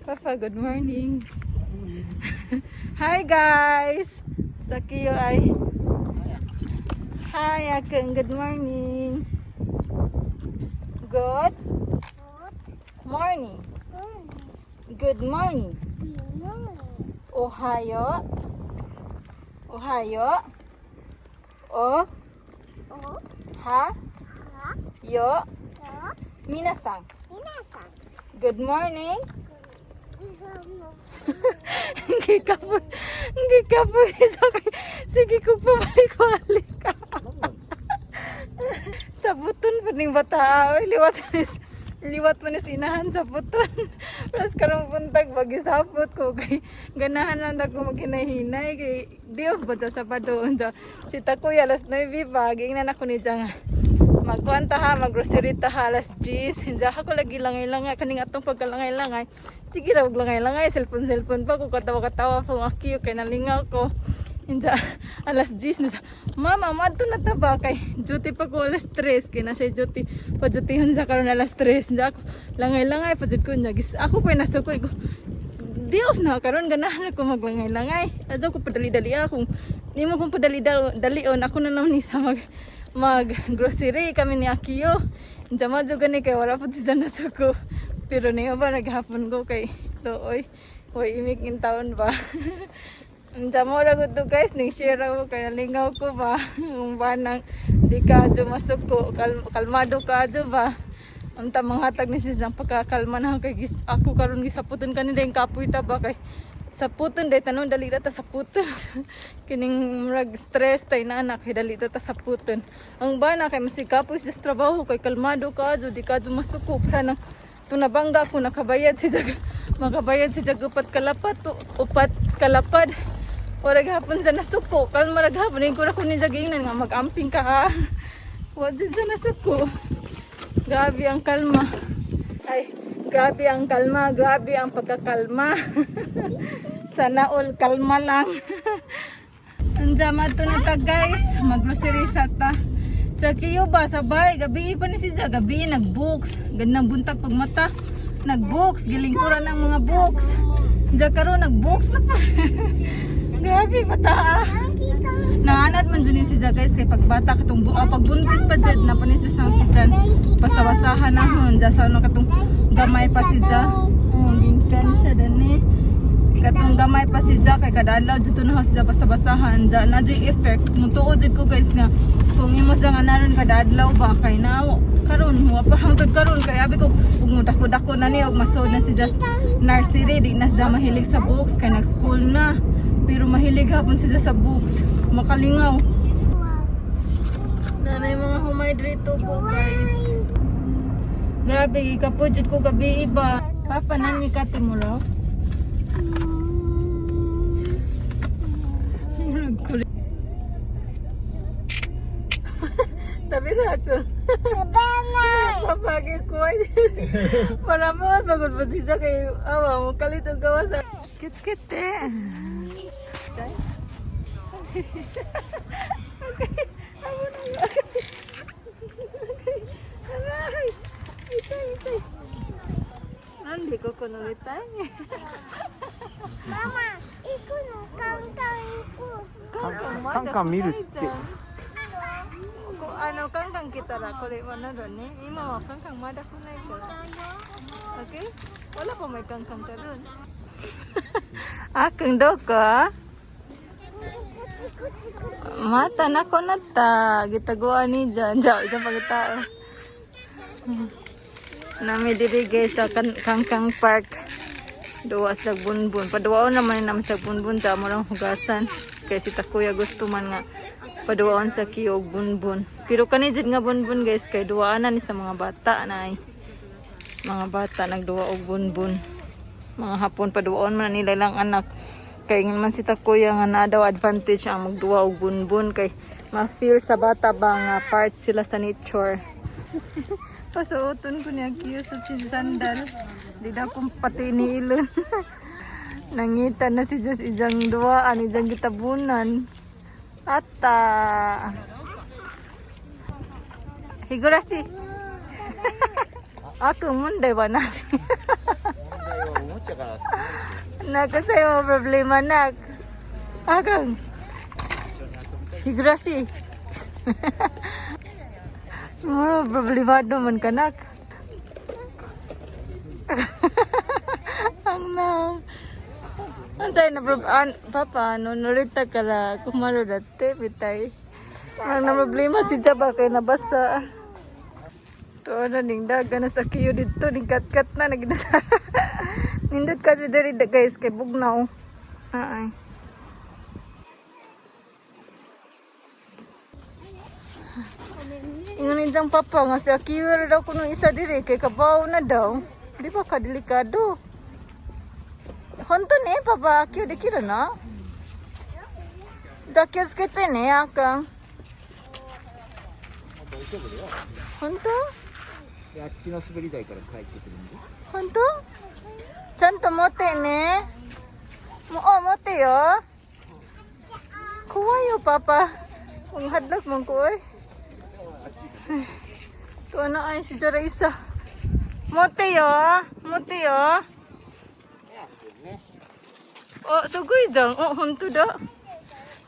Papa, good morning. Hi guys! Sa Kiyo ay hi Akeng, good morning. Good morning. Good morning. Ohayo. Ohayo. O ha yo minasan. Good morning. Hindi ka po. Sige ko pa balik ka. Sa buton pa ning bata. Liwat mo ni sinahan sa buton. Plus karong puntag magisapot ko kay ganahan lang ako maghinay-hinay kay diog ba sa padoon sa si Takoy alas 9 pa gingnan ako ni Jang magkuanta ha maggrocery ta ha alas 10 hinja ako lagi langay-langay kaning atong pagkalangay-langay sige ra og langay-langay cellphone pa ko katawa-katawa po akiyo kay nalingaw ko hinja alas 10 na mama madto na ta ba kay duty pa ko alas 3 kay na siya duty pa dutyhan sa karon alas 3 hinja ako langay-langay pa jud ko nya ako pa nasukoy ko di off na karon ganahan ako maglangay-langay adto ko padali-dali akong nimo kong padali-dalion ako na naman ni sa mag grocery kami ni Akiyo. Jama juga ni kay wala pud siya nasuko. Pero niyo ba naghapon ko kay looy. Hoy imik in taon ba. Jama ra gud to guys ning share ako kay Lingaw ko ba. Ang banang di ka adyo masuko kalmado ka adyo ba. Unta manghatag ni siya pagkakalma na kay ako karon gisaputon kanila yung kapoy ta ba kay saputon day tanon dali ta saputon kining murag stress tay na anak kay dali ta saputon ang bana kay masikapoy sa trabaho kay kalmado ka adyo di ka adyo masuko para nang tunabangga ko nakabayad si makabayad si upat kalapad ora gahapon sa nasuko kalma ra gahapon ning kura ko ni jagingnan nga magamping ka ha wa jud sa nasuko grabe ang kalma ay grabe ang kalma, grabe ang pagkakalma. Sana all kalma lang. Andiyan to na ta guys, mag-grocery sa ta. Sa Kiyo ba, sabay, gabi pa ni siya, gabi nag-books. Gandang buntag pagmata, nag-books, gilingkuran ng mga books. Diyan karon nag-books na pa. Grabe, bata. Naanad man dyan siya guys, kay pagbata katong pagbuntis pa dyan, napanisis na ako dyan. Pasawasahan na hon, dyan sa ano katong gamay pa si Dja. Ginkan siya dani. Katong gamay pa si Dja kay kada adlaw dito na siya basa-basahan. Dja na di effect. Mutuod jud ko guys nga kung imo sa nga naron kada adlaw ba kay na karon wa pa hangtod karon kay abi ko ug mudako na ni og masod na si Dja nursery di na siya mahilig sa books kay nag-school na. Pero mahilig hapon si Dja sa books. Makalingaw. Nanay mga humay dito po guys. Grabe, ikapudjud ko gabi iba. Papa, nani ka timuro? Tabi na ito. Papagay ko. Para mo, bagod pa siya kay awa mo. Kalito gawa sa kit-kit eh. Okay. Amo na yun. Aray. Itay. Hindi ko kunulitan. Mama, iko no kangkang iko. Kangkang miruってano kangkang kita ra kore mana ron ni imo kangkang mada kunay ko. Okay? Wala pa may kangkang ka ron. Akang do ka? Mata na ko na ta. Gitaguan ni dyan. Diyan, isang pagkatao. Nami diri guys sa Kangkang Park. Duwa sa bunbun. Paduwaon naman namin sa bunbun sa amorang hugasan. Kaya si Takuya gusto man nga paduwaon sa Kiyo bunbun. Pero kanijid nga bunbun guys kay duwaanan ni sa mga bata na ay. Mga bata nagduwa og bunbun. Mga hapon paduwaon man nila lang anak. Kay man si Takuya nga na daw advantage ang magduwa og bunbun kay ma-feel sa bata ba nga part sila sa nature. Pasuoton ko niya Kiyo sa sandal. Di na kong pati niilon. Nangita na si Diyos ijang duwaan, ijang gitabunan. Ata. Higurashi. Ako munday ba na? Nak, kasi mo problema, nak. Agang. Higurashi. Mo problema naman ka, nak. Ang na. Antay na papa, no, nurita ka la. Kumaro dati, bitay. Ang na problema si Jaba kay nabasa. To na ning daga na sa kiyo dito, ning kat-kat na naginasa. Nindot ka diri guys kay bugnaw. Ay. Ingon jang papa nga sa kiyo daw kuno isa diri kay kabaw na daw. Di ba ka delikado? Honto ne papa kiyo dekiru na? Da kiyotsukete ne akang. Honto? あっちの滑り台から帰ってくるんで。本当？ちゃんと持ってね。持ってよ。怖いよパパ。Ang hadlok mo ko eh. Ito ano ay si Jara isa. Mote yo. Mote yo. Oh, sugoi jang. Oh, honto da.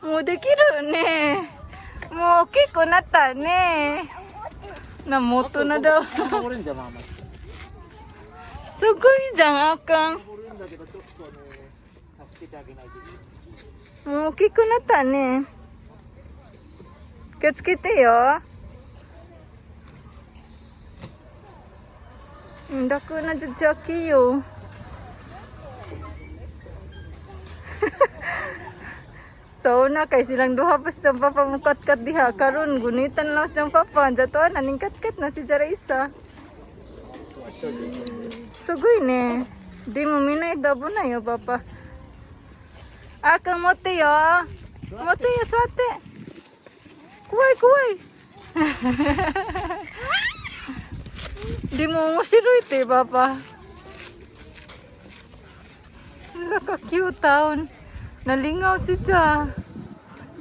Mo dekiru ne. Mo kiko natta ne. Namoto na daw. Sugoi jang akang. Mo kiko natta ne. Kitsukete yo. Daku na jud siya kiyo. So na kay silang duha pa sa papa mukat-kat diha karon gunitan lang sa papa jatuan aning kat-kat na si Jara isa. Sugoy ne. Di mo minay dabo na yo papa. Akang mote yo. Mote yo swate. Kuway. Di mo musiro ite papa. Nakaka-cute taon. Nalingaw si siya.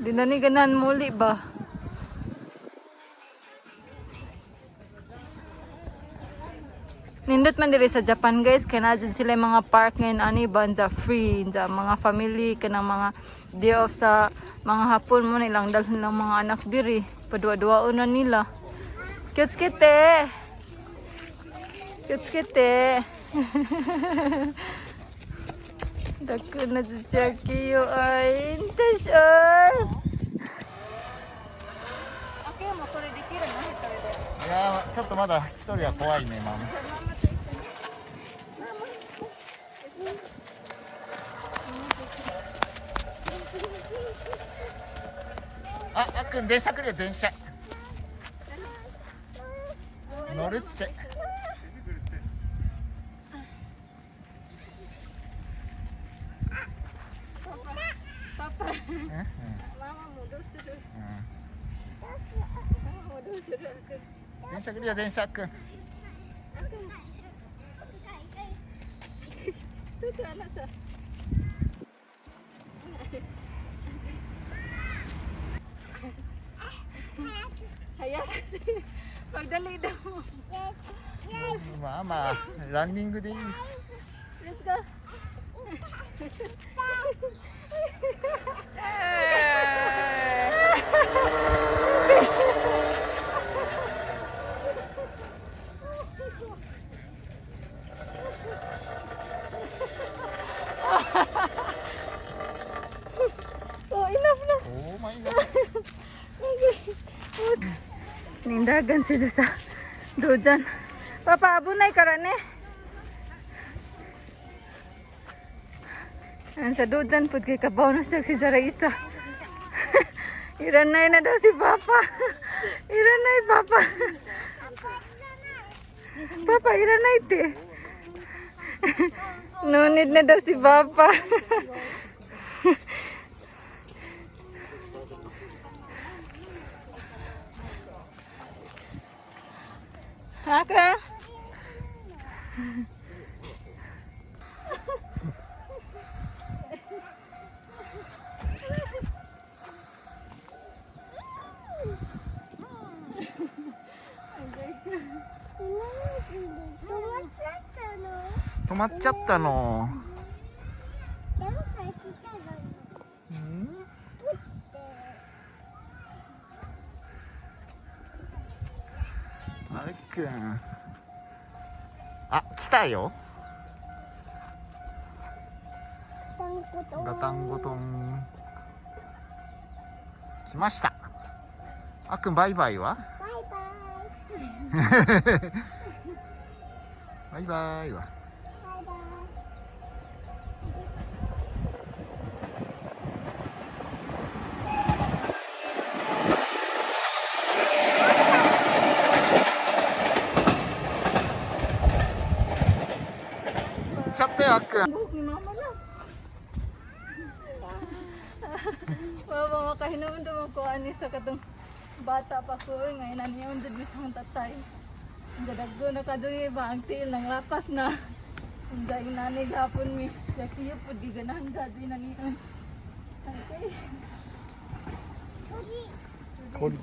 Di na ni ganan muli ba? Nindot man diri sa Japan guys, kaya na dyan sila yung mga park ngayon, ani ba, free, mga family, kanang mga day off sa mga hapon mo, nilang dalhin lang mga anak diri, padua-duaon na nila. Kitsukete! Kitsukete! Dako na dyan siya kiyo ay, intas ay! Okay, mo, kore dekiru no, hito de. いやー、ちょっとまだ一人は怖いね、ママ。あっくん電車来るよ、電車。乗るって。パパ、ママもどうする？ママもどうする？電車来るよ、電車くん。ちょっとさ。早くする。Magdali daw. Yes. ママ、ランニングでいい。Let's go. Oh, enough na. Oh my God. Nindagan siya sa dojan. Papa, abunay karane. Ang sa dojan pud kay kabaw na siya si Jara isa. Iranay na daw si Papa. Iranay, Papa. Papa, iranay te. Nunid na daw si Papa. Aka? まっちゃったの。電車来たのに。ん？プって。あれくん。あ、来たよ。ガタンゴトン。来ました。あっくんバイバイは？バイバイ。バイバイは。バイバイ。行っちゃったよ、あっくん。Buhok ni mama na. Mama makahinom naman ko ani sa katong bata pa ko ngayon aniyon jud bisang tatay. Ang gadagdo na kadoy ba ang tiil ng lapas na. Ang dahil nanay gapon mi. Yakiyo po di ganahan gadoy na niyon. Okay.鳥。鳥。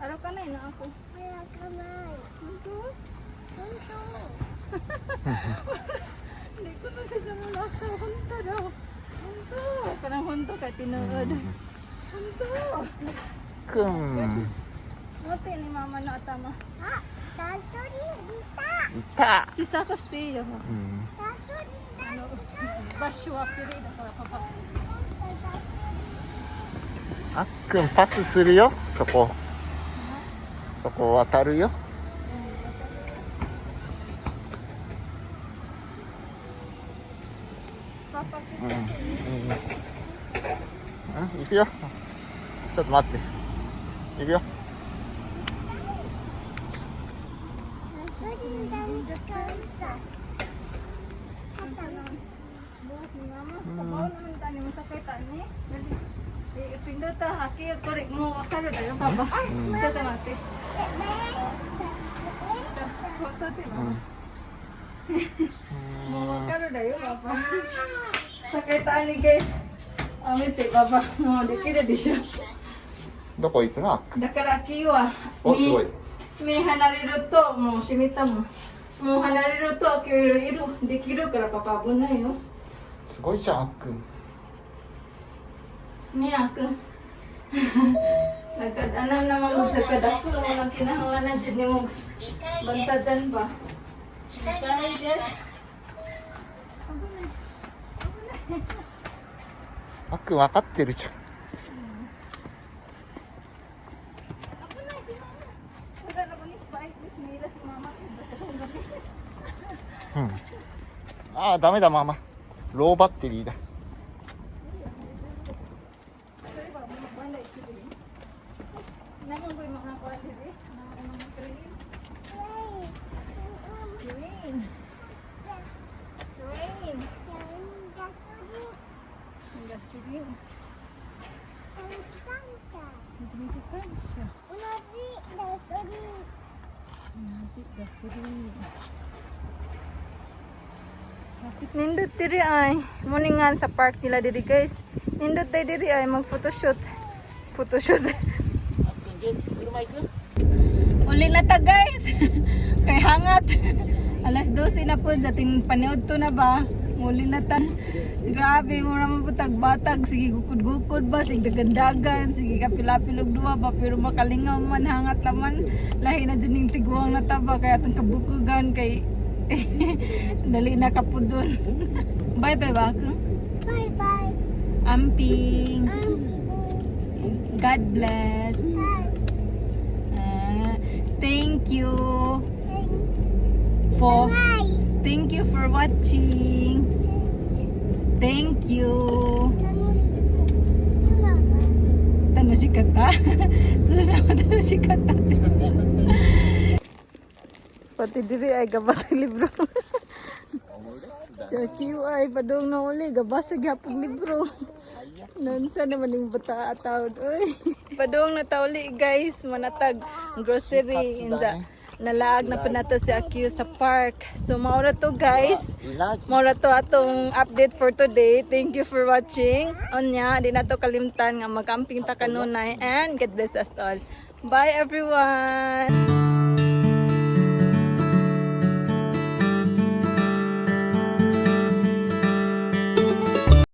Araw ka na ina ako. 早くない。本当? 本当。 Hindi ko na siya mula sa hunto daw. Hunto. Parang hunto ka tinuod. Hunto. くん。 Mati ni mama na tama. あ、ガソリンいた。いた。 Si Sako stay yo. うん。ガソリンだ。 Ano, basyo after da para papa. あっくんパスするよ。そこ。そこ渡るよ。 Papa うん。うん。行くよ。ちょっと待って。行くよ。ガソリン代使うさ。 buhok ni mama. Kabaw naman tani mo sa kita ni. Ipindot ta haki korek mo akaro dayo papa. Sa tamate. Foto ti う mama. ん。 Mo akaro dayo papa. Sa kita ni guys. Amite papa. Mo dikira di siya. どこ行くの？あっくん。 Dakara kiwa. お、すごい。 May hanariru to mo shimita mo. Mo hanariru to kyo iru dikiru kara papabon na yo. すごいじゃん、あっくん。 Niya ka. Nagkadanam naman sa kadako mo lang kinahanglan dyan ni mo bantadan ba? Sorry, yes. あっくん分かってるじゃん。 Wala na ko ni Spike, bismillah si mama. うん。ああ、ダメだ、ママ。ローバッテリーだ。 Sorry ba, magbalay si Dili. Naman ko yung mga kuha dili. Naman ko mga train. Train. Train. Ang gasolin. Hindi ka siya. Magic gasolin. Nindot diri ay muningan sa park nila diri guys. Nindot tayo diri ay mag photoshoot. Photoshoot. あっくん、車行く？ Uli na ta guys. Kay hangat. Alas 12 na po dating panood to na ba. Uli na ta. Grabe mo naman po tagbatag. Sige gukod-gukod ba. Sige dagandagan. Sige kapilapilog duwa ba. Pero makalingaw man hangat laman. Lahi na dyan yung tiguang na taba. Kaya itong kabukugan kay dali na kapudyon. Bye bye ba ako? Bye bye. Amping. God bless. Thank you for watching. Thank you. Tanoshikata. Tanoshikata. Pati diri ay gabas ang libro. Sa QI padong na uli gabas ang gapong libro. Nansa naman yung bata atawd. Uy, padong na tauli guys, manatag grocery inza. Nalaag na panato si Akyu sa park. So maura to guys. Maura to atong update for today. Thank you for watching. Onya, di na to kalimtan nga magamping ta kanunay and God bless us all. Bye everyone.